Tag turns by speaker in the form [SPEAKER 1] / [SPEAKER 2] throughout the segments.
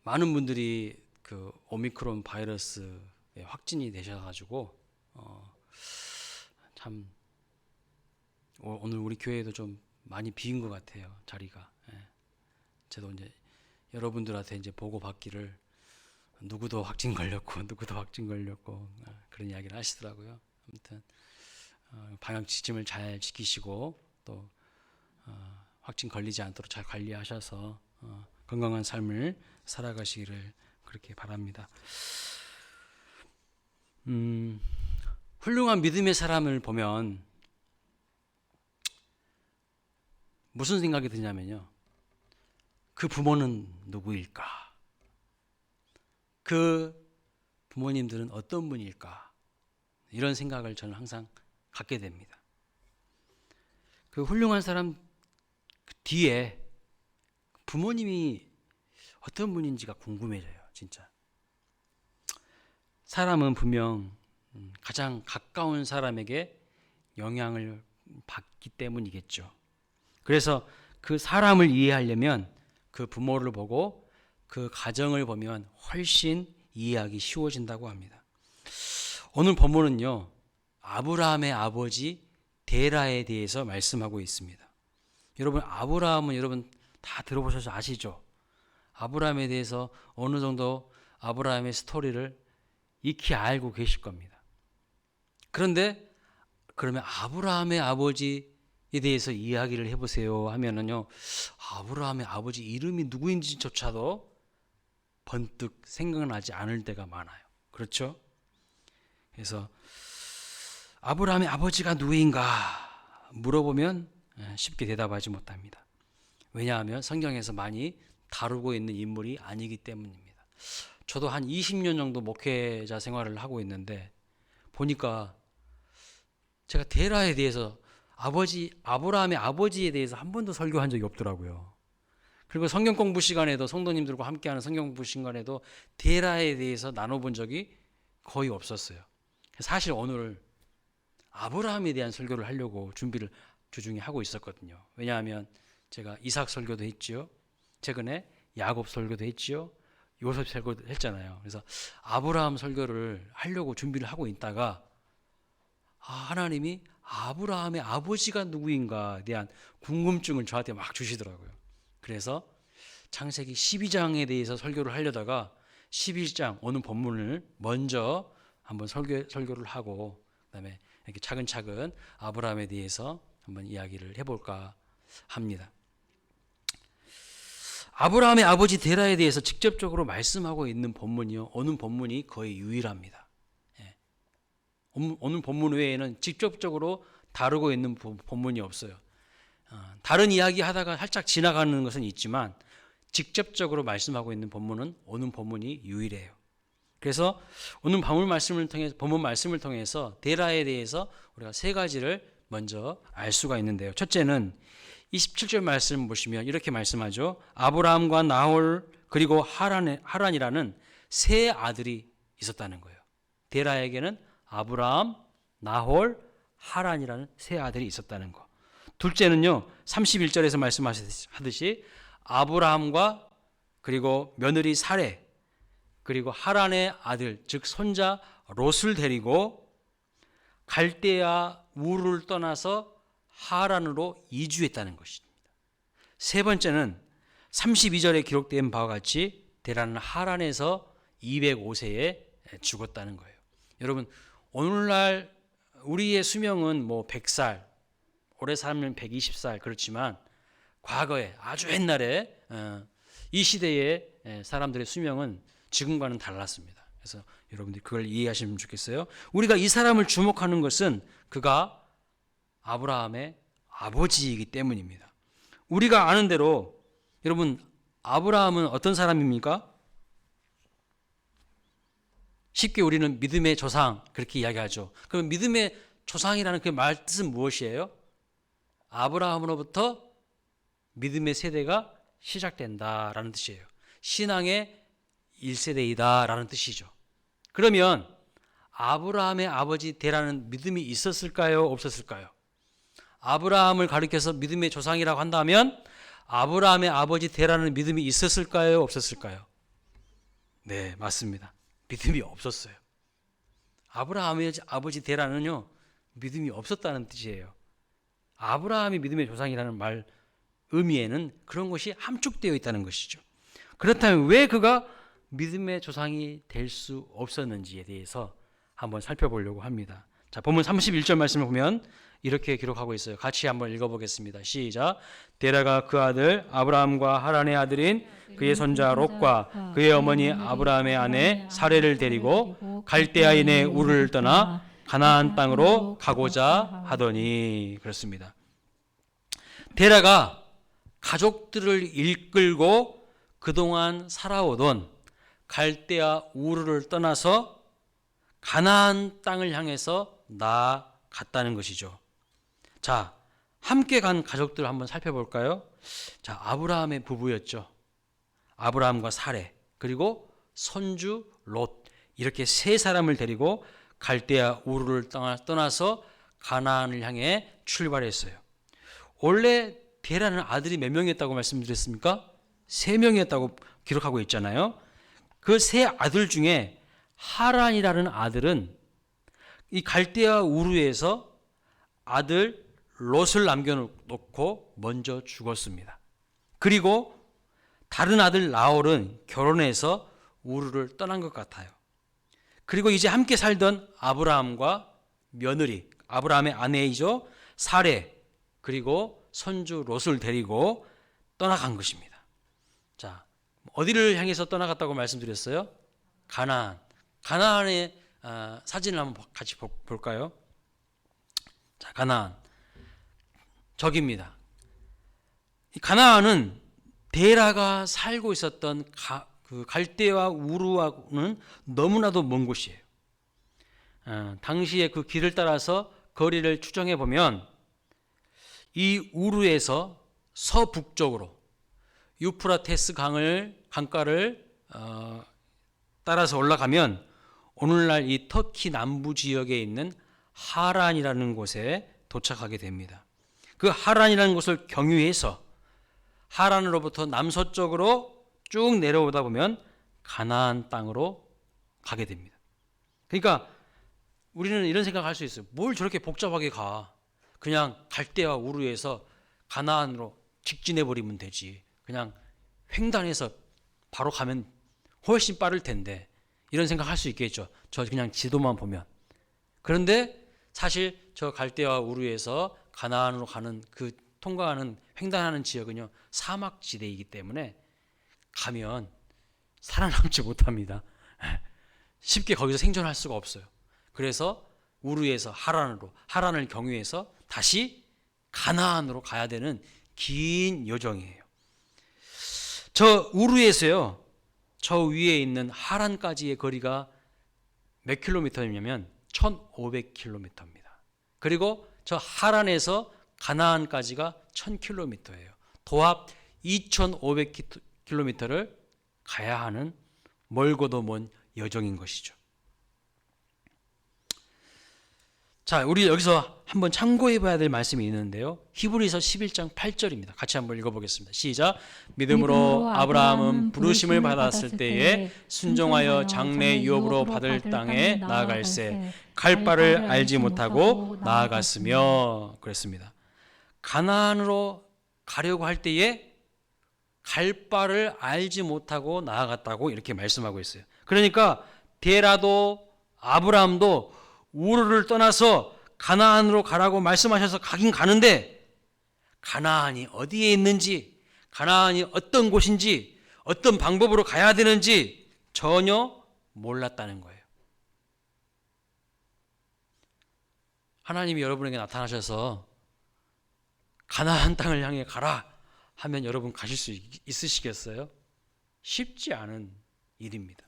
[SPEAKER 1] 많은 분들이 그 오미크론 바이러스에 확진이 되셔가지고 참 오늘 우리 교회도 좀 많이 비인 것 같아요, 자리가. 예. 저도 이제 여러분들한테 이제 보고 받기를 누구도 확진 걸렸고 누구도 확진 걸렸고 그런 이야기를 하시더라고요. 아무튼 방역 지침을 잘 지키시고 또 확진 걸리지 않도록 잘 관리하셔서 건강한 삶을 살아가시기를 그렇게 바랍니다. 훌륭한 믿음의 사람을 보면 무슨 생각이 드냐면요, 그 부모는 누구일까? 그 부모님들은 어떤 분일까? 이런 생각을 저는 항상 갖게 됩니다. 그 훌륭한 사람 뒤에 부모님이 어떤 분인지가 궁금해져요, 진짜. 사람은 분명 가장 가까운 사람에게 영향을 받기 때문이겠죠. 그래서 그 사람을 이해하려면 그 부모를 보고 그 가정을 보면 훨씬 이해하기 쉬워진다고 합니다. 오늘 본문은요, 아브라함의 아버지 데라에 대해서 말씀하고 있습니다. 여러분, 아브라함은 여러분 다 들어보셔서 아시죠? 아브라함에 대해서 어느 정도 아브라함의 스토리를 익히 알고 계실 겁니다. 그런데 그러면 아브라함의 아버지에 대해서 이야기를 해보세요 하면은요, 아브라함의 아버지 이름이 누구인지조차도 번뜩 생각나지 않을 때가 많아요. 그렇죠? 그래서 아브라함의 아버지가 누구인가 물어보면 쉽게 대답하지 못합니다. 왜냐하면 성경에서 많이 다루고 있는 인물이 아니기 때문입니다. 저도 한 20년 정도 목회자 생활을 하고 있는데 보니까 제가 데라에 대해서 아브라함의 아버지에 대해서 한 번도 설교한 적이 없더라고요. 그리고 성경 공부 시간에도 성도님들과 함께하는 성경 공부 시간에도 데라에 대해서 나눠본 적이 거의 없었어요. 사실 오늘 아브라함에 대한 설교를 하려고 준비를 주중에 하고 있었거든요. 왜냐하면 제가 이삭 설교도 했지요. 최근에 야곱 설교도 했지요. 요셉 설교도 했잖아요. 그래서 아브라함 설교를 하려고 준비를 하고 있다가 하나님이 아브라함의 아버지가 누구인가에 대한 궁금증을 저한테 막 주시더라고요. 그래서 창세기 12장에 대해서 설교를 하려다가 11장 오늘 본문을 먼저 한번 설교를 하고 그다음에 이렇게 차근차근 아브라함에 대해서 한번 이야기를 해볼까 합니다. 아브라함의 아버지 데라에 대해서 직접적으로 말씀하고 있는 본문이요, 오늘 본문이 거의 유일합니다. 오늘 본문 외에는 직접적으로 다루고 있는 본문이 없어요. 다른 이야기 하다가 살짝 지나가는 것은 있지만 직접적으로 말씀하고 있는 본문은 오늘 본문이 유일해요. 그래서 오늘 본문 말씀을 통해서 데라에 대해서 우리가 세 가지를 먼저 알 수가 있는데요. 첫째는 27절 말씀 보시면 이렇게 말씀하죠. 아브라함과 나홀 그리고 하란이라는 세 아들이 있었다는 거예요. 데라에게는 아브라함, 나홀, 하란이라는 세 아들이 있었다는 거. 둘째는요, 31절에서 말씀하듯이 아브라함과 그리고 며느리 사레 그리고 하란의 아들 즉 손자 롯을 데리고 갈대아 우르를 떠나서 하란으로 이주했다는 것입니다. 세 번째는 32절에 기록된 바와 같이 데라는 하란에서 205세에 죽었다는 거예요. 여러분, 오늘날 우리의 수명은 뭐 100살, 오래 살면 120살 그렇지만 과거에 아주 옛날에 이 시대의 사람들의 수명은 지금과는 달랐습니다. 그래서 여러분들이 그걸 이해하시면 좋겠어요. 우리가 이 사람을 주목하는 것은 그가 아브라함의 아버지이기 때문입니다. 우리가 아는 대로 여러분, 아브라함은 어떤 사람입니까? 쉽게 우리는 믿음의 조상 그렇게 이야기하죠. 그럼 믿음의 조상이라는 그 말 뜻은 무엇이에요? 아브라함으로부터 믿음의 세대가 시작된다라는 뜻이에요. 신앙의 1세대이다라는 뜻이죠. 그러면 아브라함의 아버지 데라는 믿음이 있었을까요? 없었을까요? 아브라함을 가리켜서 믿음의 조상이라고 한다면 아브라함의 아버지 데라는 믿음이 있었을까요? 없었을까요? 네, 맞습니다. 믿음이 없었어요. 아브라함의 아버지 데라는요, 믿음이 없었다는 뜻이에요. 아브라함이 믿음의 조상이라는 말 의미에는 그런 것이 함축되어 있다는 것이죠. 그렇다면 왜 그가 믿음의 조상이 될 수 없었는지에 대해서 한번 살펴보려고 합니다. 자, 본문 31절 말씀을 보면 이렇게 기록하고 있어요. 같이 한번 읽어보겠습니다. 시작. 데라가 그 아들 아브라함과 하란의 아들인 그의 손자 롯과 그의 어머니 아브라함의 아내 사레를 데리고 갈대아인의 우르를 떠나 가나안 땅으로 가고자 하더니. 그렇습니다. 데라가 가족들을 이끌고 그동안 살아오던 갈대아 우르를 떠나서 가나안 땅을 향해서 나아갔다는 것이죠. 자, 함께 간 가족들 한번 살펴볼까요? 자, 아브라함의 부부였죠. 아브라함과 사레, 그리고 손주 롯, 이렇게 세 사람을 데리고 갈대아 우르를 떠나서 가나안을 향해 출발했어요. 원래 데라는 아들이 몇 명이었다고 말씀드렸습니까? 3명이었다고 기록하고 있잖아요. 그 세 아들 중에 하란이라는 아들은 이 갈대아 우르에서 아들 롯을 남겨놓고 먼저 죽었습니다. 그리고 다른 아들 나홀은 결혼해서 우르를 떠난 것 같아요. 그리고 이제 함께 살던 아브라함과 며느리, 아브라함의 아내이죠, 사레, 그리고 손주 롯을 데리고 떠나간 것입니다. 자, 어디를 향해서 떠나갔다고 말씀드렸어요? 가나안. 가나안의 사진을 한번 같이 볼까요? 자, 가나안. 저기입니다. 가나안은 데라가 살고 있었던 그 갈대와 우르와는 너무나도 먼 곳이에요. 당시에 그 길을 따라서 거리를 추정해 보면 이 우르에서 서북쪽으로 유프라테스 강가를 따라서 올라가면 오늘날 이 터키 남부 지역에 있는 하란이라는 곳에 도착하게 됩니다. 그 하란이라는 곳을 경유해서 하란으로부터 남서쪽으로 쭉 내려오다 보면 가나안 땅으로 가게 됩니다. 그러니까 우리는 이런 생각을 할 수 있어요. 뭘 저렇게 복잡하게 가? 그냥 갈대와 우르에서 가나안으로 직진해 버리면 되지. 그냥 횡단해서 바로 가면 훨씬 빠를 텐데, 이런 생각할 수 있겠죠. 저 그냥 지도만 보면. 그런데 사실 저 갈대와 우르에서 가나안으로 가는 그 통과하는 횡단하는 지역은요, 사막 지대이기 때문에 가면 살아남지 못합니다. 쉽게 거기서 생존할 수가 없어요. 그래서 우르에서 하란을 경유해서 다시 가나안으로 가야 되는 긴 여정이에요. 저 우르에서요, 저 위에 있는 하란까지의 거리가 몇 킬로미터냐면 1500킬로미터입니다. 그리고 저 하란에서 가나안까지가 1000킬로미터예요. 도합 2500킬로미터를 가야 하는 멀고도 먼 여정인 것이죠. 자, 우리 여기서 한번 참고해 봐야 될 말씀이 있는데요. 히브리서 11장 8절입니다. 같이 한번 읽어보겠습니다. 시작. 믿음으로 아브라함은 부르심을 받았을 때에 순종하여 장래 유업으로 받을 땅에 나아갈새 갈 바를 알지 못하고 나아갔으며. 그랬습니다. 가나안으로 가려고 할 때에 갈 바를 알지 못하고 나아갔다고 이렇게 말씀하고 있어요. 그러니까 데라도 아브라함도 우르를 떠나서 가나안으로 가라고 말씀하셔서 가긴 가는데, 가나안이 어디에 있는지, 가나안이 어떤 곳인지, 어떤 방법으로 가야 되는지 전혀 몰랐다는 거예요. 하나님이 여러분에게 나타나셔서 가나안 땅을 향해 가라 하면 여러분 가실 수 있으시겠어요? 쉽지 않은 일입니다.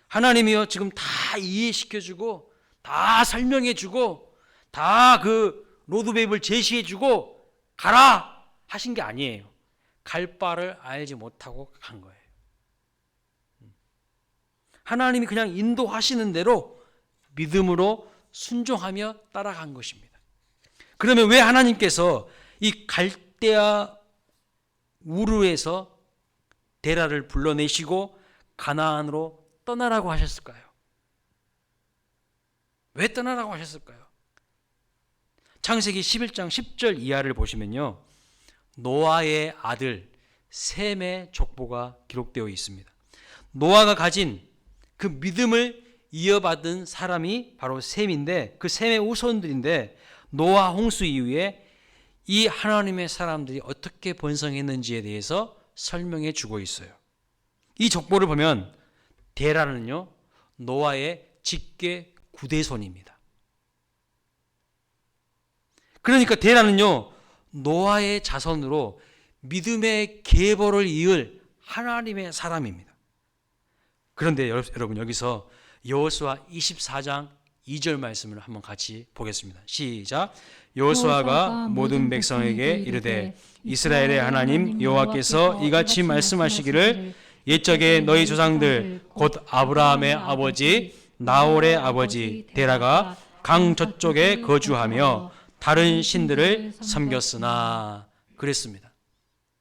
[SPEAKER 1] 하나님이요, 지금 다 이해시켜주고 다 설명해주고 다 그 로드맵을 제시해주고 가라 하신 게 아니에요. 갈 바를 알지 못하고 간 거예요. 하나님이 그냥 인도하시는 대로 믿음으로 순종하며 따라간 것입니다. 그러면 왜 하나님께서 이 갈대아 우르에서 데라를 불러내시고 가나안으로 떠나라고 하셨을까요? 왜 떠나라고 하셨을까요? 창세기 11장 10절 이하를 보시면요, 노아의 아들 셈의 족보가 기록되어 있습니다. 노아가 가진 그 믿음을 이어받은 사람이 바로 셈인데, 그 셈의 후손들인데, 노아 홍수 이후에 이 하나님의 사람들이 어떻게 번성했는지에 대해서 설명해 주고 있어요. 이 족보를 보면 데라는요, 노아의 직계 9대손입니다. 그러니까 데라는요, 노아의 자손으로 믿음의 계보를 이을 하나님의 사람입니다. 그런데 여러분, 여기서 여호수아 24장 2절 말씀을 한번 같이 보겠습니다. 시작. 여호수아가 모든 백성에게 이르되 이스라엘의 하나님 여호와께서 이같이 말씀하시기를 옛적에 너희 조상들 곧 아브라함의 아버지 나홀의 아버지 데라가 강 저쪽에 거주하며 다른 신들을 섬겼으나 그랬습니다.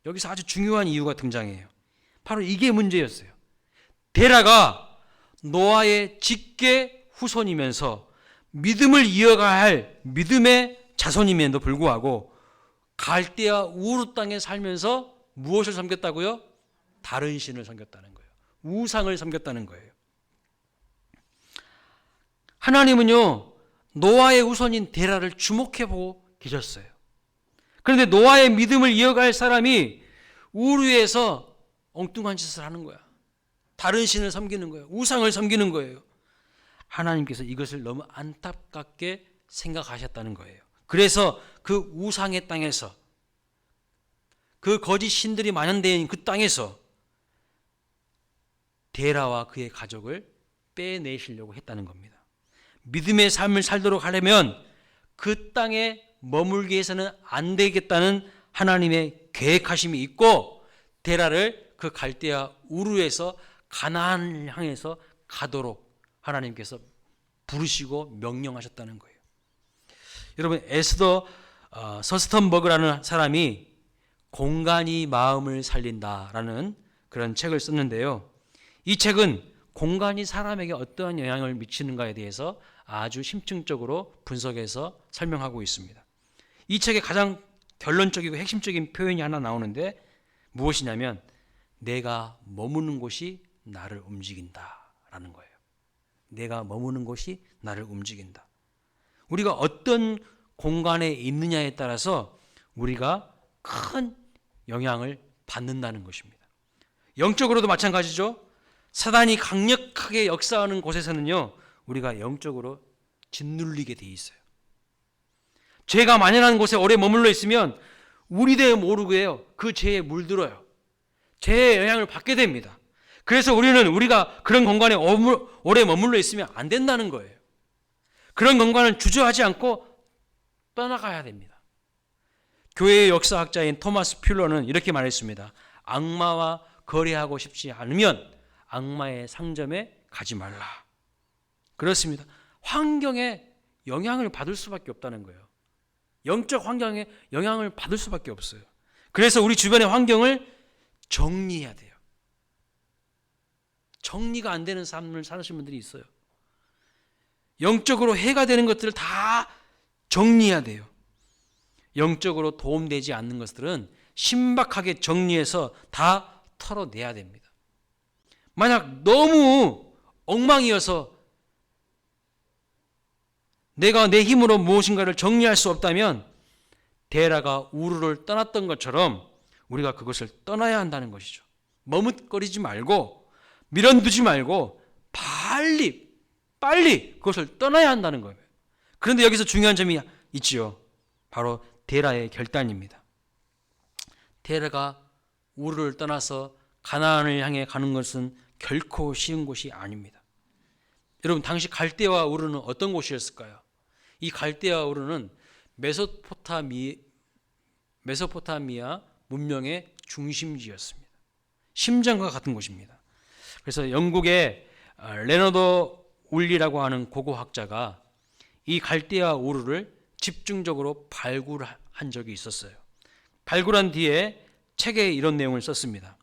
[SPEAKER 1] 여기서 아주 중요한 이유가 등장해요. 바로 이게 문제였어요. 데라가 노아의 직계 후손이면서 믿음을 이어가야 할 믿음의 자손임에도 불구하고 갈대아 우르 땅에 살면서 무엇을 섬겼다고요? 다른 신을 섬겼다는 거예요. 우상을 섬겼다는 거예요. 하나님은요, 노아의 후손인 데라를 주목해보고 계셨어요. 그런데 노아의 믿음을 이어갈 사람이 우르에서 엉뚱한 짓을 하는 거야. 다른 신을 섬기는 거예요. 우상을 섬기는 거예요. 하나님께서 이것을 너무 안타깝게 생각하셨다는 거예요. 그래서 그 우상의 땅에서, 그 거짓 신들이 만연되어 있는 그 땅에서 데라와 그의 가족을 빼내시려고 했다는 겁니다. 믿음의 삶을 살도록 하려면 그 땅에 머물게 해서는 안 되겠다는 하나님의 계획하심이 있고, 데라를 그 갈대아 우르에서 가나안을 향해서 가도록 하나님께서 부르시고 명령하셨다는 거예요. 여러분, 에스더 서스턴버그라는 사람이 공간이 마음을 살린다라는 그런 책을 썼는데요. 이 책은 공간이 사람에게 어떠한 영향을 미치는가에 대해서 아주 심층적으로 분석해서 설명하고 있습니다. 이 책의 가장 결론적이고 핵심적인 표현이 하나 나오는데 무엇이냐면 내가 머무는 곳이 나를 움직인다라는 거예요. 내가 머무는 곳이 나를 움직인다. 우리가 어떤 공간에 있느냐에 따라서 우리가 큰 영향을 받는다는 것입니다. 영적으로도 마찬가지죠. 사단이 강력하게 역사하는 곳에서는요, 우리가 영적으로 짓눌리게 돼 있어요. 죄가 만연한 곳에 오래 머물러 있으면 우리도 모르게요, 그 죄에 물들어요. 죄의 영향을 받게 됩니다. 그래서 우리가 그런 공간에 오래 머물러 있으면 안 된다는 거예요. 그런 공간을 주저하지 않고 떠나가야 됩니다. 교회의 역사학자인 토마스 퓰러는 이렇게 말했습니다. 악마와 거래하고 싶지 않으면 악마의 상점에 가지 말라. 그렇습니다. 환경에 영향을 받을 수밖에 없다는 거예요. 영적 환경에 영향을 받을 수밖에 없어요. 그래서 우리 주변의 환경을 정리해야 돼요. 정리가 안 되는 삶을 사시는 분들이 있어요. 영적으로 해가 되는 것들을 다 정리해야 돼요. 영적으로 도움되지 않는 것들은 신박하게 정리해서 다 털어내야 됩니다. 만약 너무 엉망이어서 내가 내 힘으로 무엇인가를 정리할 수 없다면 데라가 우르를 떠났던 것처럼 우리가 그것을 떠나야 한다는 것이죠. 머뭇거리지 말고 미련두지 말고 빨리 그것을 떠나야 한다는 거예요. 그런데 여기서 중요한 점이 있지요. 바로 데라의 결단입니다. 데라가 우르를 떠나서 가나안을 향해 가는 것은 결코 쉬운 곳이 아닙니다. 여러분, 당시 갈대아 우르는 어떤 곳이었을까요? 이 갈대아 우르는 메소포타미아 문명의 중심지였습니다. 심장과 같은 곳입니다. 그래서 영국의 레너더 울리라고 하는 고고학자가 이 갈대아 우르를 집중적으로 발굴한 적이 있었어요. 발굴한 뒤에 책에 이런 내용을 썼습니다.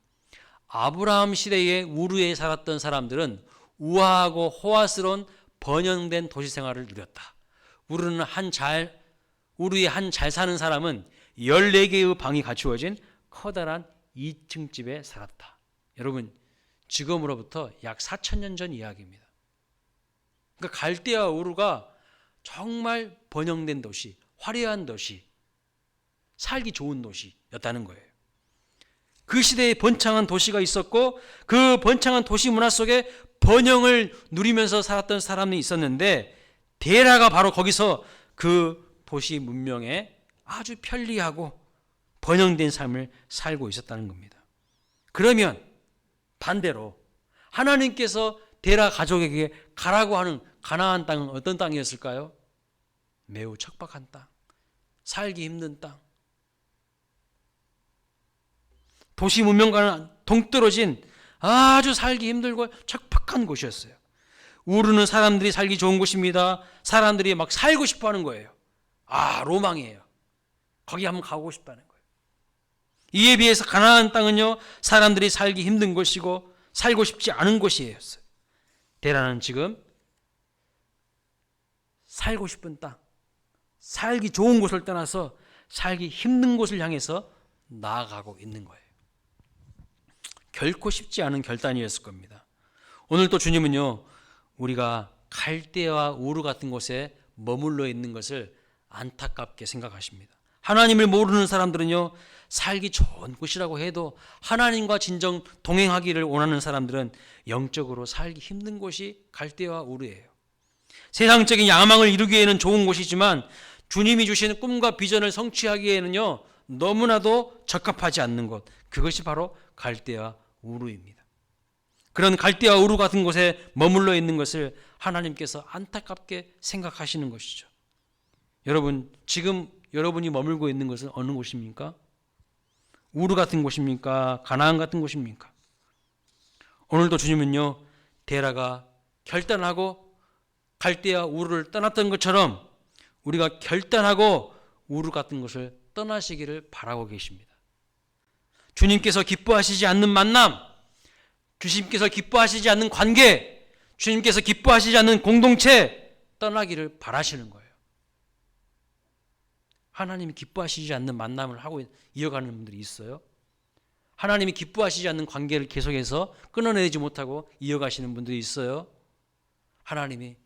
[SPEAKER 1] 아브라함 시대에 우르에 살았던 사람들은 우아하고 호화스러운 번영된 도시 생활을 누렸다. 우르의 한 잘 사는 사람은 14개의 방이 갖추어진 커다란 2층 집에 살았다. 여러분, 지금으로부터 약 4,000년 전 이야기입니다. 그러니까 갈대아 우르가 정말 번영된 도시, 화려한 도시, 살기 좋은 도시였다는 거예요. 그 시대에 번창한 도시가 있었고 그 번창한 도시 문화 속에 번영을 누리면서 살았던 사람이 있었는데 데라가 바로 거기서 그 도시 문명에 아주 편리하고 번영된 삶을 살고 있었다는 겁니다. 그러면 반대로 하나님께서 데라 가족에게 가라고 하는 가나안 땅은 어떤 땅이었을까요? 매우 척박한 땅, 살기 힘든 땅, 도시 문명과는 동떨어진 아주 살기 힘들고 척박한 곳이었어요. 우르는 사람들이 살기 좋은 곳입니다. 사람들이 막 살고 싶어 하는 거예요. 로망이에요. 거기 한번 가고 싶다는 거예요. 이에 비해서 가나안 땅은요, 사람들이 살기 힘든 곳이고 살고 싶지 않은 곳이었어요. 데라는 지금 살고 싶은 땅, 살기 좋은 곳을 떠나서 살기 힘든 곳을 향해서 나아가고 있는 거예요. 결코 쉽지 않은 결단이었을 겁니다. 오늘 또 주님은요, 우리가 갈대와 우르 같은 곳에 머물러 있는 것을 안타깝게 생각하십니다. 하나님을 모르는 사람들은요, 살기 좋은 곳이라고 해도 하나님과 진정 동행하기를 원하는 사람들은 영적으로 살기 힘든 곳이 갈대와 우르예요. 세상적인 야망을 이루기에는 좋은 곳이지만 주님이 주시는 꿈과 비전을 성취하기에는요, 너무나도 적합하지 않는 곳, 그것이 바로 갈대와 우르입니다. 그런 갈대와 우르 같은 곳에 머물러 있는 것을 하나님께서 안타깝게 생각하시는 것이죠. 여러분, 지금 여러분이 머물고 있는 것은 어느 곳입니까? 우르 같은 곳입니까? 가나안 같은 곳입니까? 오늘도 주님은요, 데라가 결단하고 갈대와 우르를 떠났던 것처럼 우리가 결단하고 우르 같은 곳을 떠나시기를 바라고 계십니다. 주님께서 기뻐하시지 않는 만남, 주님께서 기뻐하시지 않는 관계, 주님께서 기뻐하시지 않는 공동체 떠나기를 바라시는 거예요. 하나님이 기뻐하시지 않는 만남을 하고 이어가는 분들이 있어요. 하나님이 기뻐하시지 않는 관계를 계속해서 끊어내지 못하고 이어가시는 분들이 있어요. 하나님이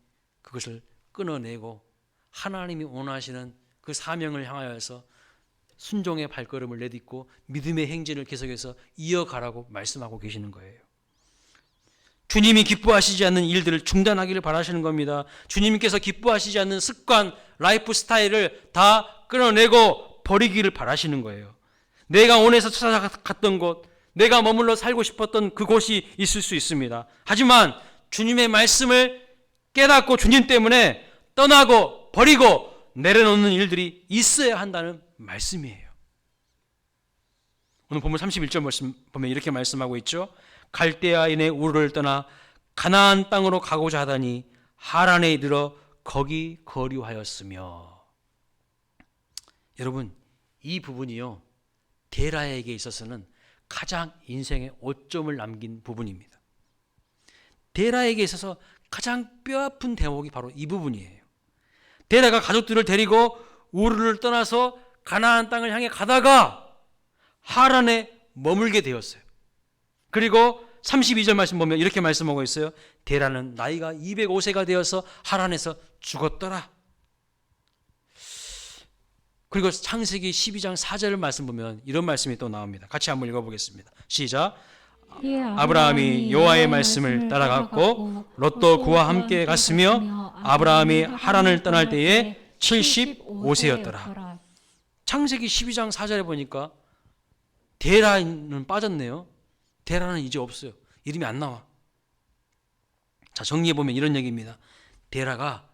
[SPEAKER 1] 그것을 끊어내고 하나님이 원하시는 그 사명을 향하여서 순종의 발걸음을 내딛고 믿음의 행진을 계속해서 이어가라고 말씀하고 계시는 거예요. 주님이 기뻐하시지 않는 일들을 중단하기를 바라시는 겁니다. 주님께서 기뻐하시지 않는 습관, 라이프 스타일을 다 끊어내고 버리기를 바라시는 거예요. 내가 원해서 찾아갔던 곳, 내가 머물러 살고 싶었던 그곳이 있을 수 있습니다. 하지만 주님의 말씀을 깨닫고 주님 때문에 떠나고 버리고 내려놓는 일들이 있어야 한다는 말씀이에요. 오늘 본문 31절 말씀 보면 이렇게 말씀하고 있죠. 갈대아인의 우르를 떠나 가나안 땅으로 가고자 하다니 하란에 이르러 거기 거류하였으며. 여러분, 이 부분이요, 데라에게 있어서는 가장 인생의 오점을 남긴 부분입니다. 데라에게 있어서 가장 뼈아픈 대목이 바로 이 부분이에요. 데라가 가족들을 데리고 우르를 떠나서 가나안 땅을 향해 가다가 하란에 머물게 되었어요. 그리고 32절 말씀 보면 이렇게 말씀하고 있어요. 데라는 나이가 205세가 되어서 하란에서 죽었더라. 그리고 창세기 12장 4절 말씀 보면 이런 말씀이 또 나옵니다. 같이 한번 읽어보겠습니다. 시작. 아브라함이 여호와의 말씀을 따라갔고 롯도 그와 함께 갔으며 아브라함이 하란을 떠날 때에 75세였더라. 창세기 12장 4절에 보니까 데라는 빠졌네요. 데라는 이제 없어요. 이름이 안 나와. 자, 정리해보면 이런 얘기입니다. 데라가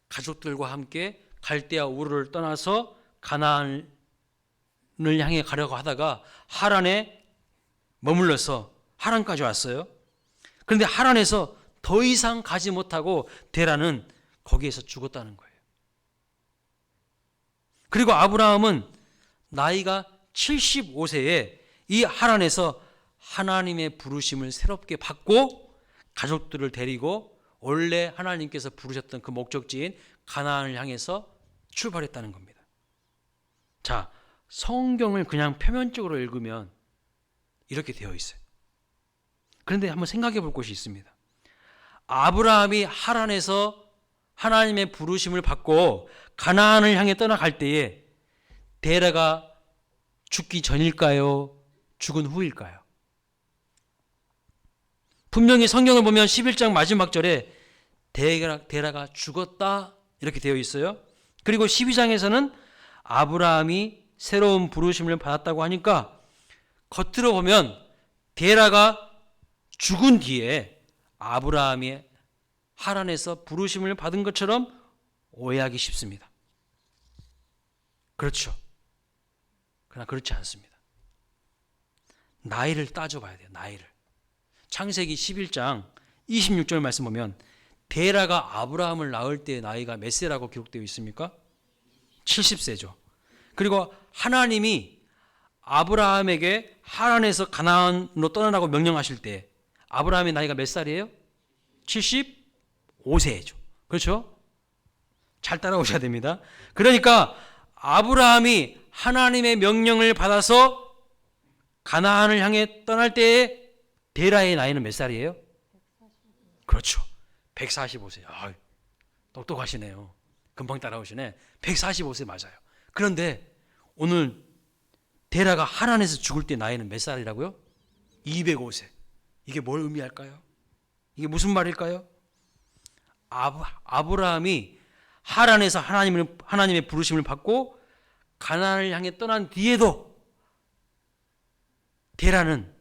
[SPEAKER 1] 가족들과 함께 갈대아 우르를 떠나서 가나안을 향해 가려고 하다가 하란에 머물러서 하란까지 왔어요. 그런데 하란에서 더 이상 가지 못하고 데라는 거기에서 죽었다는 거예요. 그리고 아브라함은 나이가 75세에 이 하란에서 하나님의 부르심을 새롭게 받고 가족들을 데리고 원래 하나님께서 부르셨던 그 목적지인 가나안을 향해서 출발했다는 겁니다. 자, 성경을 그냥 표면적으로 읽으면 이렇게 되어 있어요. 그런데 한번 생각해 볼 것이 있습니다. 아브라함이 하란에서 하나님의 부르심을 받고 가나안을 향해 떠나갈 때에 데라가 죽기 전일까요? 죽은 후일까요? 분명히 성경을 보면 11장 마지막 절에 데라가 죽었다 이렇게 되어 있어요. 그리고 12장에서는 아브라함이 새로운 부르심을 받았다고 하니까 겉으로 보면 데라가 죽은 뒤에 아브라함이 하란에서 부르심을 받은 것처럼 오해하기 쉽습니다. 그렇죠. 그러나 그렇지 않습니다. 나이를 따져봐야 돼요. 나이를. 창세기 11장 26절 말씀 보면 데라가 아브라함을 낳을 때의 나이가 몇 세라고 기록되어 있습니까? 70세죠. 그리고 하나님이 아브라함에게 하란에서 가나안으로 떠나라고 명령하실 때 아브라함의 나이가 몇 살이에요? 75세죠. 그렇죠? 잘 따라오셔야 됩니다. 그러니까 아브라함이 하나님의 명령을 받아서 가나안을 향해 떠날 때에 데라의 나이는 몇 살이에요? 그렇죠. 145세. 똑똑하시네요. 금방 따라오시네. 145세 맞아요. 그런데 오늘 데라가 하란에서 죽을 때 나이는 몇 살이라고요? 205세. 이게 뭘 의미할까요? 이게 무슨 말일까요? 아브라함이 하란에서 하나님의 부르심을 받고 가나안을 향해 떠난 뒤에도 데라는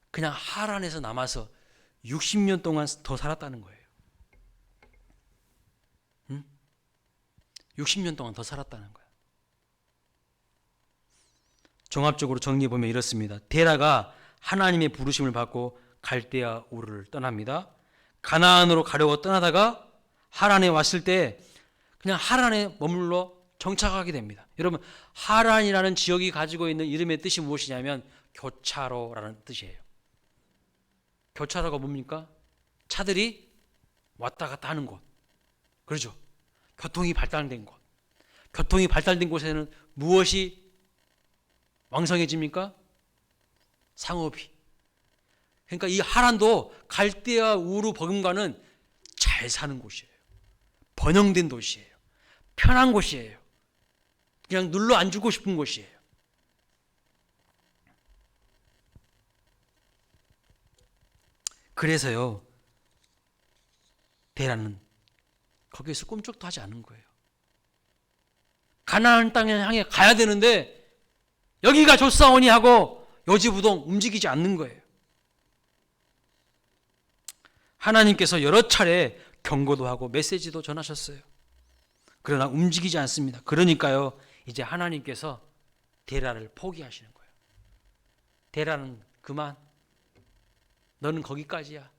[SPEAKER 1] 그냥 하란에서 남아서 60년 동안 더 살았다는 거예요. 60년 동안 더 살았다는 거예요. 종합적으로 정리해보면 이렇습니다. 데라가 하나님의 부르심을 받고 갈대아 우르를 떠납니다. 가나안으로 가려고 떠나다가 하란에 왔을 때 그냥 하란에 머물러 정착하게 됩니다. 여러분, 하란이라는 지역이 가지고 있는 이름의 뜻이 무엇이냐면 교차로라는 뜻이에요. 교차로가 뭡니까? 차들이 왔다 갔다 하는 곳. 그렇죠? 교통이 발달된 곳. 교통이 발달된 곳에는 무엇이 왕성해집니까? 상업이. 그러니까 이 하란도 갈대아 우르 버금가는 잘 사는 곳이에요. 번영된 도시예요. 편한 곳이에요. 그냥 눌러 앉고 싶은 곳이에요. 그래서요, 데라는 거기에서 꿈쩍도 하지 않은 거예요. 가나안 땅에 향해 가야 되는데 여기가 좋사오니 하고 요지부동 움직이지 않는 거예요. 하나님께서 여러 차례 경고도 하고 메시지도 전하셨어요. 그러나 움직이지 않습니다. 그러니까요, 이제 하나님께서 데라를 포기하시는 거예요. 데라는 그만, 너는 거기까지야.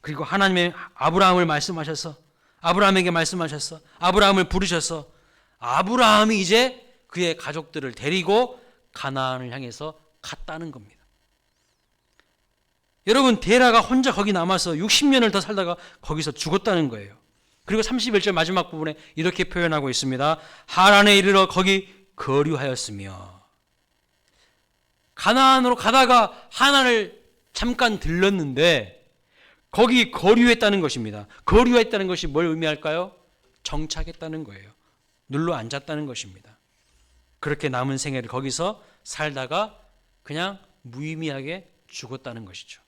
[SPEAKER 1] 그리고 하나님의 아브라함을 말씀하셔서 아브라함에게 말씀하셔서 아브라함을 부르셔서 아브라함이 이제 그의 가족들을 데리고 가나안을 향해서 갔다는 겁니다. 여러분, 데라가 혼자 거기 남아서 60년을 더 살다가 거기서 죽었다는 거예요. 그리고 31절 마지막 부분에 이렇게 표현하고 있습니다. 하란에 이르러 거기 거류하였으며. 가나안으로 가다가 하란을 잠깐 들렀는데 거기 거류했다는 것입니다. 거류했다는 것이 뭘 의미할까요? 정착했다는 거예요. 눌러 앉았다는 것입니다. 그렇게 남은 생애를 거기서 살다가 그냥 무의미하게 죽었다는 것이죠.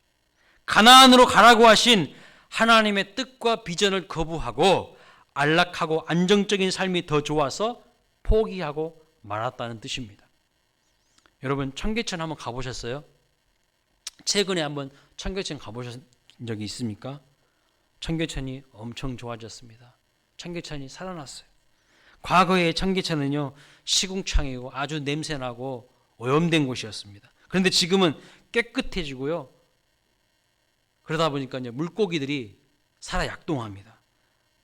[SPEAKER 1] 가나안으로 가라고 하신 하나님의 뜻과 비전을 거부하고 안락하고 안정적인 삶이 더 좋아서 포기하고 말았다는 뜻입니다. 여러분, 청계천 한번 가보셨어요? 최근에 한번 청계천 가보신 적이 있습니까? 청계천이 엄청 좋아졌습니다. 청계천이 살아났어요. 과거의 청계천은요, 시궁창이고 아주 냄새나고 오염된 곳이었습니다. 그런데 지금은 깨끗해지고요, 그러다 보니까 이제 물고기들이 살아 약동합니다.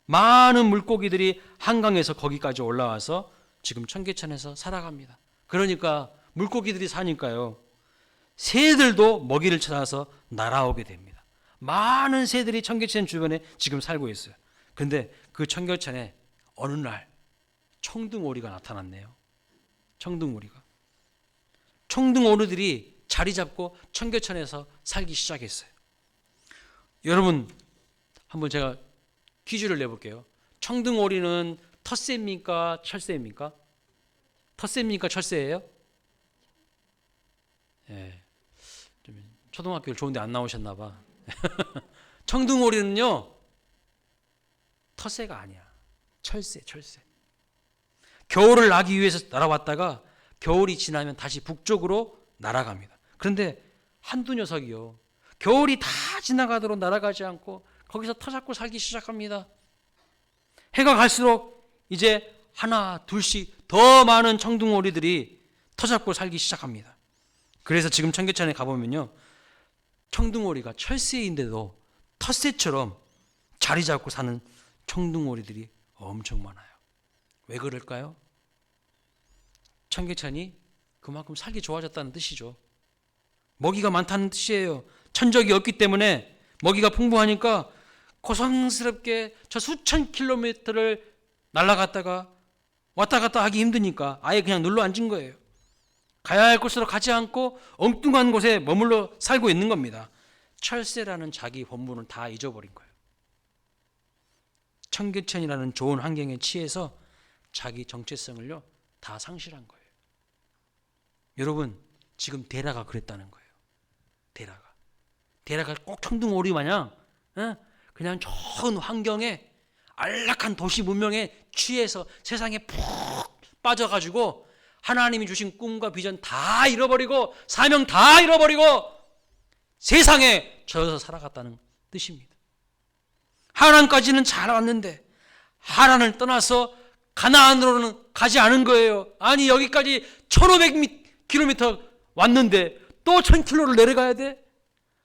[SPEAKER 1] 많은 물고기들이 한강에서 거기까지 올라와서 지금 청계천에서 살아갑니다. 그러니까 물고기들이 사니까요, 새들도 먹이를 찾아서 날아오게 됩니다. 많은 새들이 청계천 주변에 지금 살고 있어요. 그런데 그 청계천에 어느 날 청둥오리가 나타났네요. 청둥오리가. 청둥오리들이 자리 잡고 청계천에서 살기 시작했어요. 여러분, 한번 제가 퀴즈를 내볼게요. 청둥오리는 텃새입니까? 철새입니까? 텃새입니까? 철새예요? 예. 좀 초등학교를 좋은데 안 나오셨나 봐. 청둥오리는요, 텃새가 아니야. 철새. 겨울을 나기 위해서 날아왔다가 겨울이 지나면 다시 북쪽으로 날아갑니다. 그런데 한두 녀석이요, 겨울이 다 지나가도록 날아가지 않고 거기서 터잡고 살기 시작합니다. 해가 갈수록 이제 하나 둘씩 더 많은 청둥오리들이 터잡고 살기 시작합니다. 그래서 지금 청계천에 가보면요, 청둥오리가 철새인데도 텃새처럼 자리 잡고 사는 청둥오리들이 엄청 많아요. 왜 그럴까요? 청계천이 그만큼 살기 좋아졌다는 뜻이죠. 먹이가 많다는 뜻이에요. 천적이 없기 때문에 먹이가 풍부하니까 고성스럽게 저 수천 킬로미터를 날아갔다가 왔다 갔다 하기 힘드니까 아예 그냥 눌러 앉은 거예요. 가야 할 곳으로 가지 않고 엉뚱한 곳에 머물러 살고 있는 겁니다. 철새라는 자기 본분을 다 잊어버린 거예요. 청계천이라는 좋은 환경에 취해서 자기 정체성을요 다 상실한 거예요. 여러분, 지금 데라가 그랬다는 거예요. 데라가 꼭 청둥오리 마냥 그냥 좋은 환경에 안락한 도시 문명에 취해서 세상에 푹 빠져가지고 하나님이 주신 꿈과 비전 다 잃어버리고 사명 다 잃어버리고 세상에 젖어서 살아갔다는 뜻입니다. 하란까지는 잘 왔는데 하란을 떠나서 가나안으로는 가지 않은 거예요. 아니, 여기까지 1500km 왔는데 또 1000km를 내려가야 돼?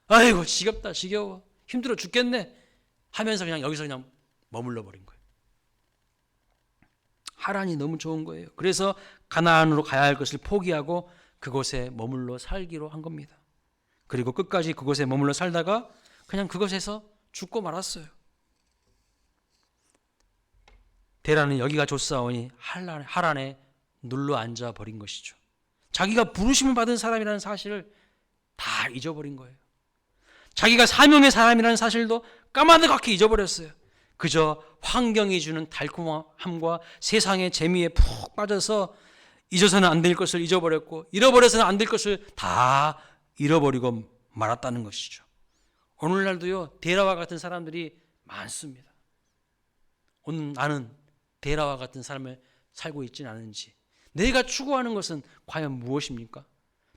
[SPEAKER 1] 아이고, 지겹다, 지겨워, 힘들어 죽겠네 하면서 그냥 여기서 그냥 머물러 버린 거예요. 하란이 너무 좋은 거예요. 그래서 가나안으로 가야 할 것을 포기하고 그곳에 머물러 살기로 한 겁니다. 그리고 끝까지 그곳에 머물러 살다가 그냥 그곳에서 죽고 말았어요. 데라는 여기가 좋사오니 하란에 눌러 앉아 버린 것이죠. 자기가 부르심을 받은 사람이라는 사실을 다 잊어버린 거예요. 자기가 사명의 사람이라는 사실도 까마득하게 잊어버렸어요. 그저 환경이 주는 달콤함과 세상의 재미에 푹 빠져서 잊어서는 안 될 것을 잊어버렸고 잃어버려서는 안 될 것을 다 잃어버리고 말았다는 것이죠. 오늘날도요, 데라와 같은 사람들이 많습니다. 오늘 나는 데라와 같은 삶을 살고 있지는 않은지, 내가 추구하는 것은 과연 무엇입니까?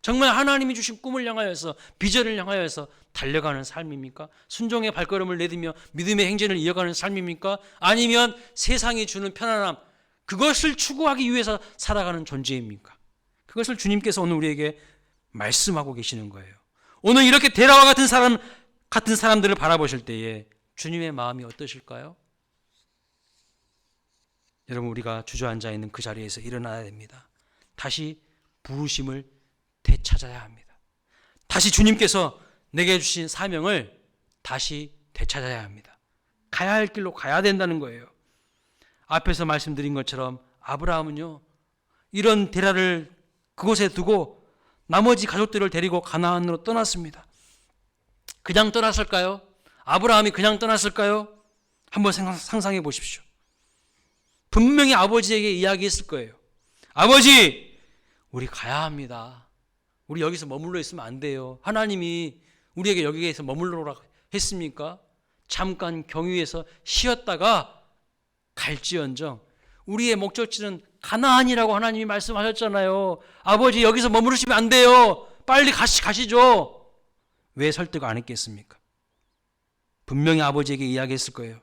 [SPEAKER 1] 정말 하나님이 주신 꿈을 향하여서, 비전을 향하여서 달려가는 삶입니까? 순종의 발걸음을 내디며 믿음의 행진을 이어가는 삶입니까? 아니면 세상이 주는 편안함, 그것을 추구하기 위해서 살아가는 존재입니까? 그것을 주님께서 오늘 우리에게 말씀하고 계시는 거예요. 오늘 이렇게 데라와 같은 사람들을 바라보실 때에 주님의 마음이 어떠실까요? 여러분, 우리가 주저앉아 있는 그 자리에서 일어나야 됩니다. 다시 부르심을 되찾아야 합니다. 다시 주님께서 내게 주신 사명을 다시 되찾아야 합니다. 가야 할 길로 가야 된다는 거예요. 앞에서 말씀드린 것처럼 아브라함은요, 이런 데라를 그곳에 두고 나머지 가족들을 데리고 가나안으로 떠났습니다. 그냥 떠났을까요? 아브라함이 그냥 떠났을까요? 한번 상상해 보십시오. 분명히 아버지에게 이야기했을 거예요. 아버지, 우리 가야 합니다. 우리 여기서 머물러 있으면 안 돼요. 하나님이 우리에게 여기에서 머물러라 했습니까? 잠깐 경유해서 쉬었다가 갈지언정 우리의 목적지는 가나안이라고 하나님이 말씀하셨잖아요. 아버지, 여기서 머무르시면 안 돼요. 빨리 가시죠. 왜 설득 안 했겠습니까? 분명히 아버지에게 이야기했을 거예요.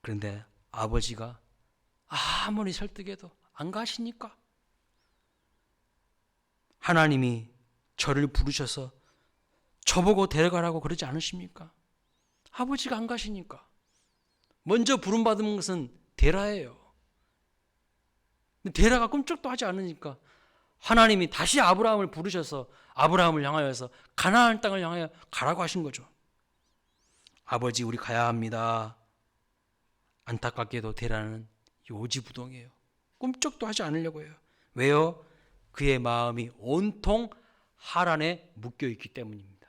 [SPEAKER 1] 그런데 아버지가 아무리 설득해도 안 가시니까, 하나님이 저를 부르셔서 저보고 데려가라고 그러지 않으십니까? 아버지가 안 가시니까. 먼저 부름받은 것은 데라예요. 근데 데라가 꿈쩍도 하지 않으니까 하나님이 다시 아브라함을 부르셔서 아브라함을 향하여서 가나안 땅을 향하여 가라고 하신 거죠. 아버지, 우리 가야 합니다. 안타깝게도 데라는 요지부동이에요. 꿈쩍도 하지 않으려고 해요. 왜요? 그의 마음이 온통 하란에 묶여 있기 때문입니다.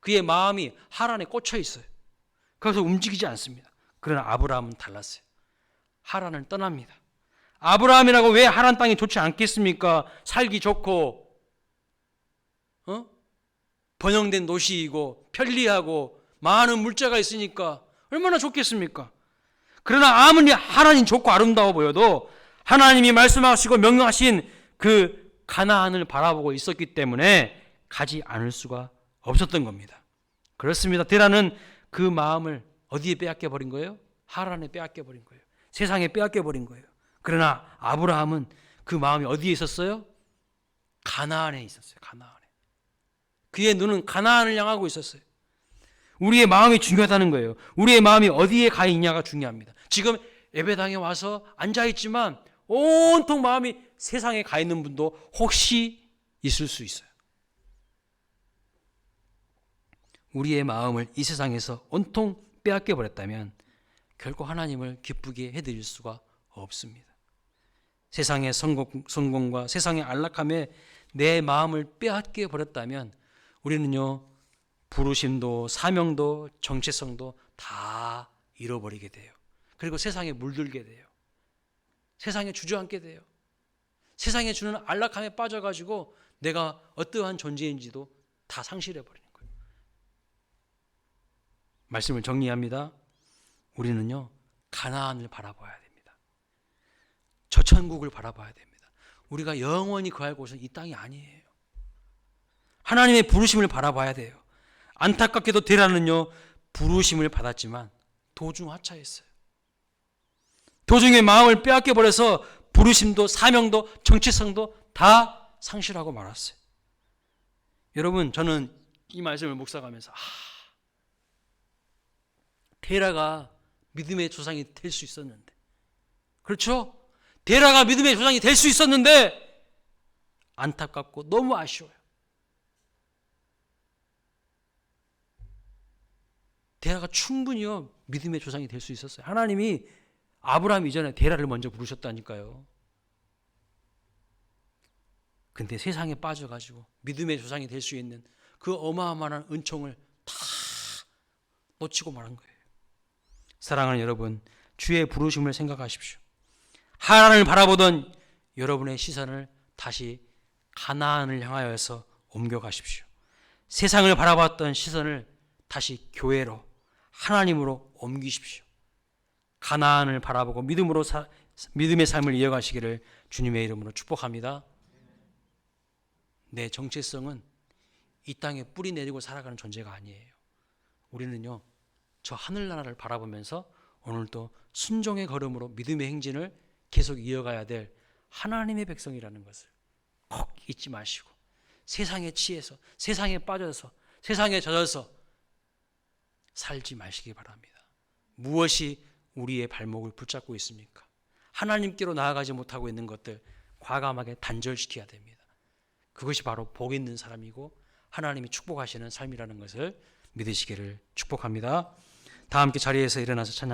[SPEAKER 1] 그의 마음이 하란에 꽂혀 있어요. 그래서 움직이지 않습니다. 그러나 아브라함은 달랐어요. 하란을 떠납니다. 아브라함이라고 왜 하란 땅이 좋지 않겠습니까? 살기 좋고 번영된 도시이고 편리하고 많은 물자가 있으니까 얼마나 좋겠습니까? 그러나 아무리 하나님 좋고 아름다워 보여도 하나님이 말씀하시고 명령하신 그 가나안을 바라보고 있었기 때문에 가지 않을 수가 없었던 겁니다. 그렇습니다. 데라는 그 마음을 어디에 빼앗겨 버린 거예요? 하란에 빼앗겨 버린 거예요. 세상에 빼앗겨 버린 거예요. 그러나 아브라함은 그 마음이 어디에 있었어요? 가나안에 있었어요. 가나안에. 그의 눈은 가나안을 향하고 있었어요. 우리의 마음이 중요하다는 거예요. 우리의 마음이 어디에 가 있냐가 중요합니다. 지금 예배당에 와서 앉아있지만 온통 마음이 세상에 가 있는 분도 혹시 있을 수 있어요. 우리의 마음을 이 세상에서 온통 빼앗겨 버렸다면 결코 하나님을 기쁘게 해드릴 수가 없습니다. 세상의 성공과 세상의 안락함에 내 마음을 빼앗겨 버렸다면 우리는요, 부르심도 사명도 정체성도 다 잃어버리게 돼요. 그리고 세상에 물들게 돼요. 세상에 주저앉게 돼요. 세상에 주는 안락함에 빠져가지고 내가 어떠한 존재인지도 다 상실해버리는 거예요. 말씀을 정리합니다. 우리는요, 가나안을 바라봐야 됩니다. 저 천국을 바라봐야 됩니다. 우리가 영원히 거할 곳은 이 땅이 아니에요. 하나님의 부르심을 바라봐야 돼요. 안타깝게도 데라는요, 부르심을 받았지만 도중하차했어요. 도중에 마음을 빼앗겨 버려서 부르심도 사명도 정체성도 다 상실하고 말았어요. 여러분, 저는 이 말씀을 묵상하면서 데라가 믿음의 조상이 될 수 있었는데, 그렇죠? 데라가 믿음의 조상이 될 수 있었는데 안타깝고 너무 아쉬워요. 데라가 충분히요 믿음의 조상이 될 수 있었어요. 하나님이 아브라함 이전에 데라를 먼저 부르셨다니까요. 근데 세상에 빠져가지고 믿음의 조상이 될 수 있는 그 어마어마한 은총을 다 놓치고 말한 거예요. 사랑하는 여러분, 주의 부르심을 생각하십시오. 하나님을 바라보던 여러분의 시선을 다시 가나안을 향하여서 옮겨가십시오. 세상을 바라봤던 시선을 다시 교회로, 하나님으로 옮기십시오. 가나안을 바라보고 믿음의 삶을 이어가시기를 주님의 이름으로 축복합니다. 내 정체성은 이 땅에 뿌리 내리고 살아가는 존재가 아니에요. 우리는요, 저 하늘나라를 바라보면서 오늘도 순종의 걸음으로 믿음의 행진을 계속 이어가야 될 하나님의 백성이라는 것을 꼭 잊지 마시고, 세상에 취해서, 세상에 빠져서, 세상에 젖어서 살지 마시기 바랍니다. 무엇이 우리의 발목을 붙잡고 있습니까? 하나님께로 나아가지 못하고 있는 것들 과감하게 단절시켜야 됩니다. 그것이 바로 복 있는 사람이고 하나님이 축복하시는 삶이라는 것을 믿으시기를 축복합니다. 다 함께 자리에서 일어나서 찬양